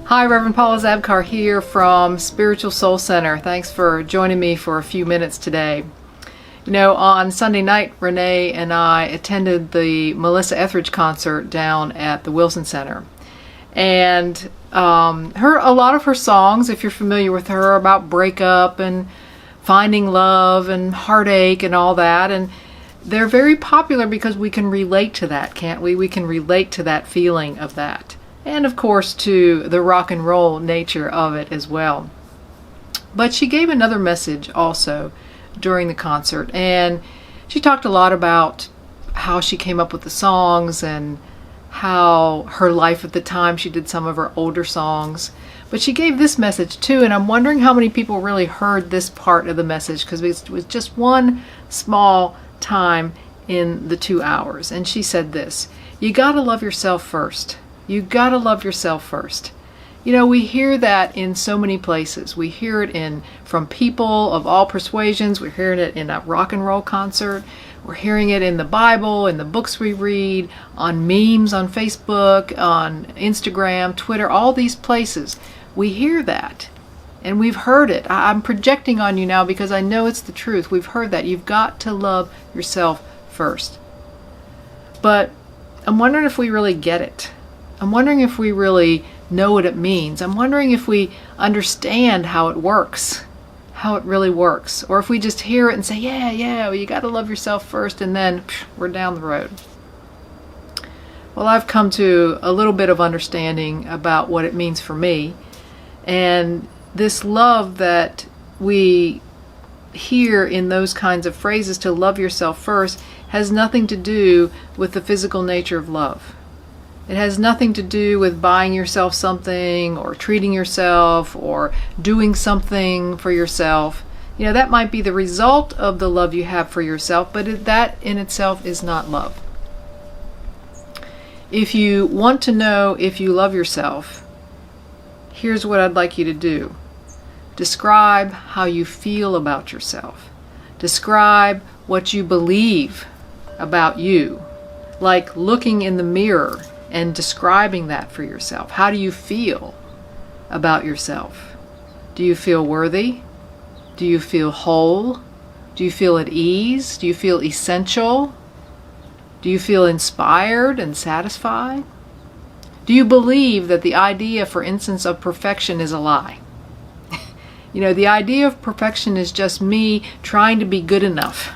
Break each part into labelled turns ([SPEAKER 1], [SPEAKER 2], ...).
[SPEAKER 1] Hi, Reverend Paula Zabkar here from Spiritual Soul Center. Thanks for joining me for a few minutes today. You know, on Sunday night, Renee and I attended the Melissa Etheridge concert down at the Wilson Center. And a lot of her songs, if you're familiar with her, are about breakup and finding love and heartache and all that. And they're very popular because we can relate to that, can't we? We can relate to that feeling of that. And of course to the rock and roll nature of it as well. But she gave another message also during the concert, and she talked a lot about how she came up with the songs and how her life at the time, she did some of her older songs. But she gave this message too, and I'm wondering how many people really heard this part of the message, because it was just one small time in the 2 hours. And she said this: you gotta love yourself first. You gotta love yourself first. You know, we hear that in so many places. We hear it from people of all persuasions. We're hearing it in a rock and roll concert. We're hearing it in the Bible, in the books we read, on memes on Facebook, on Instagram, Twitter, all these places. We hear that, and we've heard it. I'm projecting on you now because I know it's the truth. We've heard that. You've got to love yourself first. But I'm wondering if we really get it. I'm wondering if we really know what it means. I'm wondering if we understand how it works, how it really works, or if we just hear it and say, yeah, well, you got to love yourself first, and then we're down the road. Well, I've come to a little bit of understanding about what it means for me, and this love that we hear in those kinds of phrases, to love yourself first, has nothing to do with the physical nature of love. It has nothing to do with buying yourself something or treating yourself or doing something for yourself. You know, that might be the result of the love you have for yourself, but that in itself is not love. If you want to know if you love yourself, here's what I'd like you to do. Describe how you feel about yourself. Describe what you believe about you, like looking in the mirror and describing that for yourself. How do you feel about yourself? Do you feel worthy? Do you feel whole? Do you feel at ease? Do you feel essential? Do you feel inspired and satisfied? Do you believe that the idea, for instance, of perfection is a lie? You know, the idea of perfection is just me trying to be good enough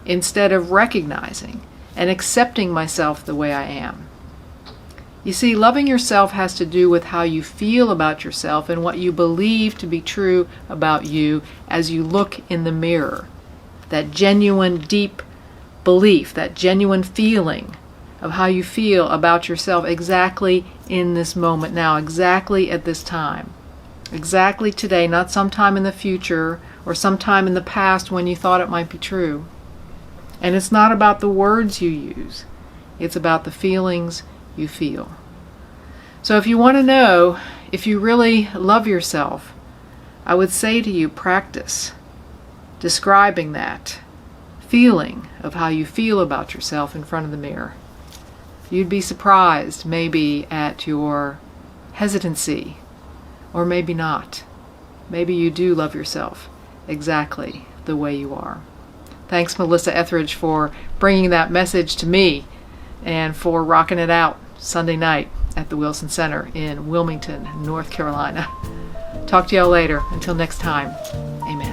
[SPEAKER 1] instead of recognizing and accepting myself the way I am. You see, loving yourself has to do with how you feel about yourself and what you believe to be true about you as you look in the mirror. That genuine, deep belief, that genuine feeling of how you feel about yourself exactly in this moment now, exactly at this time, exactly today, not sometime in the future or sometime in the past when you thought it might be true. And it's not about the words you use. It's about the feelings you feel. So if you want to know if you really love yourself, I would say to you, practice describing that feeling of how you feel about yourself in front of the mirror. You'd be surprised maybe at your hesitancy, or maybe not. Maybe you do love yourself exactly the way you are. Thanks, Melissa Etheridge, for bringing that message to me and for rocking it out Sunday night at the Wilson Center in Wilmington, North Carolina. Talk to y'all later. Until next time, amen.